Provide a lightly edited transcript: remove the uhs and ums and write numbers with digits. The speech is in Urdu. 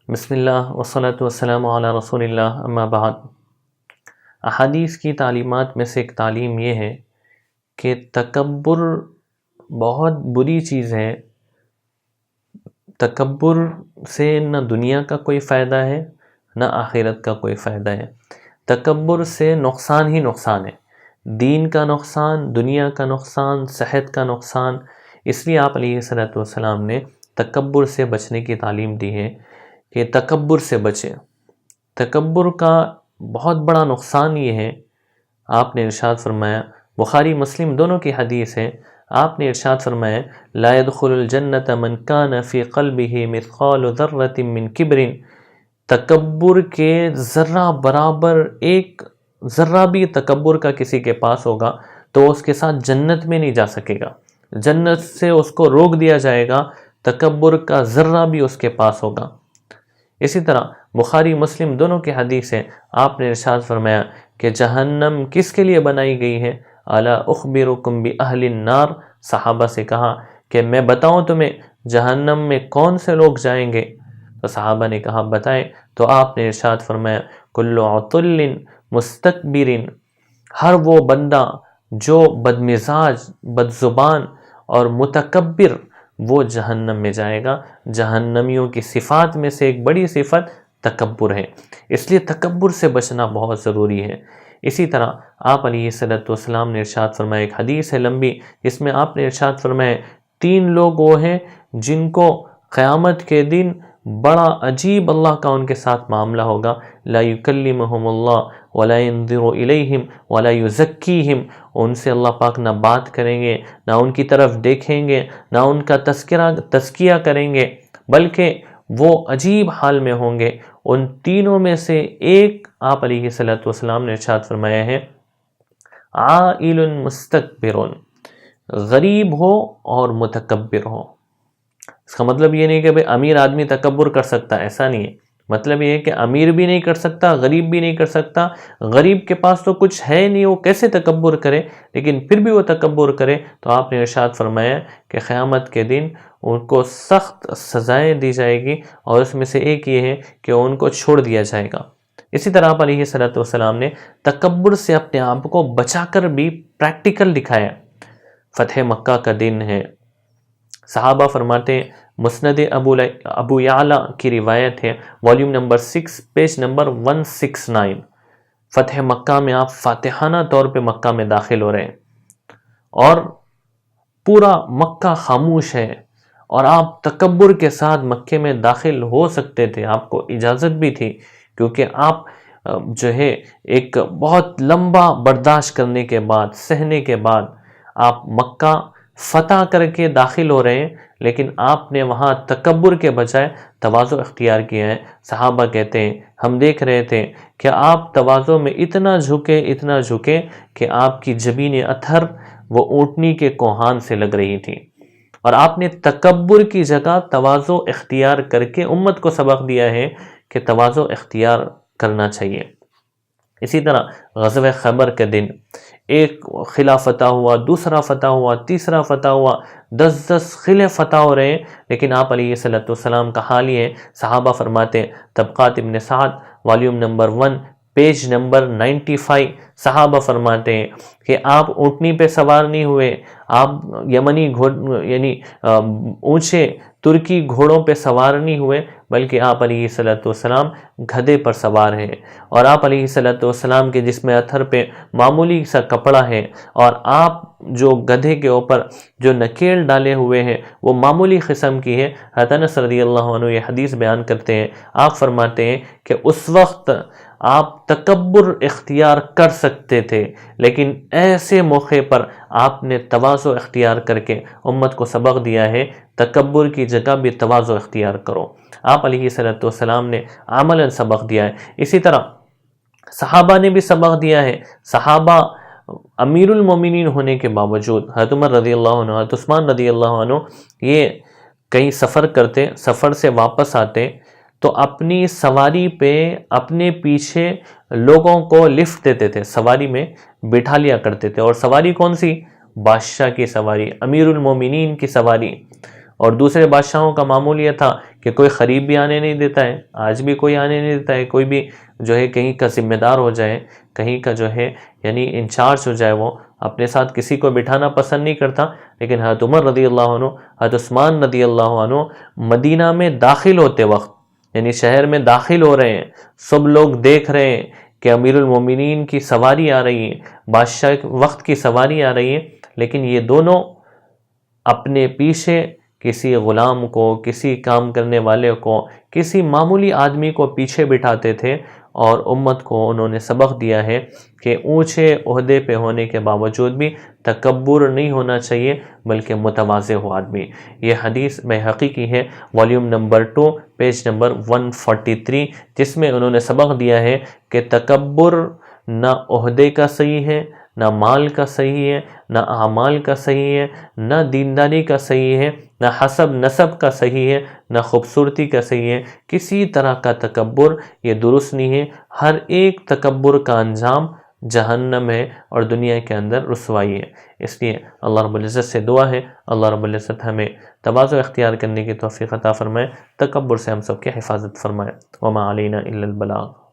بسم اللہ والصلاة والسلام علی رسول اللہ اما بعد۔ احادیث کی تعلیمات میں سے ایک تعلیم یہ ہے کہ تکبر بہت بری چیز ہے۔ تکبر سے نہ دنیا کا کوئی فائدہ ہے نہ آخرت کا کوئی فائدہ ہے۔ تکبر سے نقصان ہی نقصان ہے، دین کا نقصان، دنیا کا نقصان، صحت کا نقصان۔ اس لیے آپ علیہ الصلوۃ والسلام نے تکبر سے بچنے کی تعلیم دی ہے کہ تکبر سے بچیں۔ تکبر کا بہت بڑا نقصان یہ ہے، آپ نے ارشاد فرمایا، بخاری مسلم دونوں کی حدیث ہے، آپ نے ارشاد فرمایا لا يدخل الجنة من كان في قلبه مثقال ذرة من کبر۔ تکبر کے ذرہ برابر ایک ذرہ بھی تکبر کا کسی کے پاس ہوگا تو اس کے ساتھ جنت میں نہیں جا سکے گا، جنت سے اس کو روک دیا جائے گا، تکبر کا ذرہ بھی اس کے پاس ہوگا۔ اسی طرح بخاری مسلم دونوں کی حدیث ہے، آپ نے ارشاد فرمایا کہ جہنم کس کے لیے بنائی گئی ہے؟ الا اخبرکم باہل النار۔ صحابہ سے کہا کہ میں بتاؤں تمہیں جہنم میں کون سے لوگ جائیں گے؟ تو صحابہ نے کہا بتائیں، تو آپ نے ارشاد فرمایا کل عتل مستکبر، ہر وہ بندہ جو بدمزاج، بد زبان اور متکبر وہ جہنم میں جائے گا۔ جہنمیوں کی صفات میں سے ایک بڑی صفت تکبر ہے، اس لیے تکبر سے بچنا بہت ضروری ہے۔ اسی طرح آپ علیہ الصلوۃ والسلام نے ارشاد فرمایا، ایک حدیث ہے لمبی، جس میں آپ نے ارشاد فرمایا 3 لوگ وہ ہیں جن کو قیامت کے دن بڑا عجیب اللہ کا ان کے ساتھ معاملہ ہوگا، لا یکلمہم اللہ ولا ینظر الیہم ولا یزکیہم۔ ان سے اللہ پاک نہ بات کریں گے، نہ ان کی طرف دیکھیں گے، نہ ان کا تزکیہ کریں گے، بلکہ وہ عجیب حال میں ہوں گے۔ ان تینوں میں سے ایک آپ علیہ الصلوۃ والسلام نے ارشاد فرمایا ہے عائل مستکبر، غریب ہو اور متکبر ہو۔ اس کا مطلب یہ نہیں کہ بھئی امیر آدمی تکبر کر سکتا، ایسا نہیں ہے۔ مطلب یہ ہے کہ امیر بھی نہیں کر سکتا، غریب بھی نہیں کر سکتا۔ غریب کے پاس تو کچھ ہے نہیں، وہ کیسے تکبر کرے؟ لیکن پھر بھی وہ تکبر کرے تو آپ نے ارشاد فرمایا کہ قیامت کے دن ان کو سخت سزائیں دی جائے گی، اور اس میں سے ایک یہ ہے کہ ان کو چھوڑ دیا جائے گا۔ اسی طرح آپ علیہ الصلوۃ والسلام نے تکبر سے اپنے آپ کو بچا کر بھی پریکٹیکل دکھایا۔ فتح مکہ کا دن ہے، صحابہ فرماتے ہیں، مسند ابو یعلا کی روایت ہے، والیوم نمبر 6 پیج نمبر 169۔ فتح مکہ میں آپ فاتحانہ طور پہ مکہ میں داخل ہو رہے ہیں اور پورا مکہ خاموش ہے، اور آپ تکبر کے ساتھ مکے میں داخل ہو سکتے تھے، آپ کو اجازت بھی تھی، کیونکہ آپ جو ہے ایک بہت لمبا برداشت کرنے کے بعد، سہنے کے بعد آپ مکہ فتح کر کے داخل ہو رہے ہیں، لیکن آپ نے وہاں تکبر کے بجائے تواضع اختیار کیا ہے۔ صحابہ کہتے ہیں ہم دیکھ رہے تھے کہ آپ تواضع میں اتنا جھکے کہ آپ کی جبین اطہر وہ اونٹنی کے کوہان سے لگ رہی تھی، اور آپ نے تکبر کی جگہ تواضع اختیار کر کے امت کو سبق دیا ہے کہ تواضع اختیار کرنا چاہیے۔ اسی طرح غزوہ خیبر کے دن ایک قلعہ فتح ہوا، دوسرا فتح ہوا، تیسرا فتح ہوا، 10 قلعے فتح ہو رہے ہیں، لیکن آپ علیہ الصلوۃ والسلام کا حال یہ ہے۔ صحابہ فرماتے ہیں، طبقات ابن سعد والیوم نمبر 1 پیج نمبر 95، صحابہ فرماتے ہیں کہ آپ اونٹنی پہ سوار نہیں ہوئے، آپ یمنی یعنی اونچے ترکی گھوڑوں پہ سوار نہیں ہوئے، بلکہ آپ علیہ الصلوۃ والسلام گدھے پر سوار ہیں، اور آپ علیہ الصلوۃ والسلام کے جسم اطہر پہ معمولی سا کپڑا ہے، اور آپ جو گدھے کے اوپر جو نکیل ڈالے ہوئے ہیں وہ معمولی قسم کی ہے۔ حضرت انس رضی اللہ عنہ یہ حدیث بیان کرتے ہیں، آپ فرماتے ہیں کہ اس وقت آپ تکبر اختیار کر سکتے تھے، لیکن ایسے موقع پر آپ نے تواضع اختیار کر کے امت کو سبق دیا ہے، تکبر کی جگہ بھی تواضع اختیار کرو۔ آپ علیہ الصلوۃ والسلام نے عملاً سبق دیا ہے۔ اسی طرح صحابہ نے بھی سبق دیا ہے۔ صحابہ امیر المومنین ہونے کے باوجود، حضرت عمر رضی اللہ عنہ، حضرت عثمان رضی اللہ عنہ، یہ کہیں سفر کرتے، سفر سے واپس آتے تو اپنی سواری پہ اپنے پیچھے لوگوں کو لفٹ دیتے تھے، سواری میں بٹھا لیا کرتے تھے، اور سواری کون سی؟ بادشاہ کی سواری، امیر المومنین کی سواری۔ اور دوسرے بادشاہوں کا معمول یہ تھا کہ کہ کوئی قریب بھی آنے نہیں دیتا ہے، آج بھی کوئی آنے نہیں دیتا ہے، کوئی بھی جو ہے کہیں کا ذمہ دار ہو جائے، کہیں کا جو ہے یعنی انچارج ہو جائے، وہ اپنے ساتھ کسی کو بٹھانا پسند نہیں کرتا. لیکن حضرت عمر رضی اللہ عنہ، حضرت عثمان رضی اللہ عنہ مدینہ میں داخل ہوتے وقت، یعنی شہر میں داخل ہو رہے ہیں، سب لوگ دیکھ رہے ہیں کہ امیر المومنین کی سواری آ رہی ہے، بادشاہ وقت کی سواری آ رہی ہے، لیکن یہ دونوں اپنے پیچھے کسی غلام کو، کسی کام کرنے والے کو، کسی معمولی آدمی کو پیچھے بٹھاتے تھے. اور امت کو انہوں نے سبق دیا ہے کہ اونچے عہدے پہ ہونے کے باوجود بھی تکبر نہیں ہونا چاہیے، بلکہ متواضع ہو آدمی. یہ حدیث بیہقی کی ہے، والیوم نمبر 2 پیج نمبر 143، جس میں انہوں نے سبق دیا ہے کہ تکبر نہ عہدے کا صحیح ہے، نہ مال کا صحیح ہے، نہ اعمال کا صحیح ہے، نہ دینداری کا صحیح ہے، نہ حسب نسب کا صحیح ہے، نہ خوبصورتی کا صحیح ہے. کسی طرح کا تکبر یہ درست نہیں ہے. ہر ایک تکبر کا انجام جہنم ہے اور دنیا کے اندر رسوائی ہے. اس لیے اللہ رب العزت سے دعا ہے اللہ رب العزت ہمیں تواضع اختیار کرنے کی توفیق عطا فرمائے، تکبر سے ہم سب کی حفاظت فرمائے. وما علینا الا البلاغ.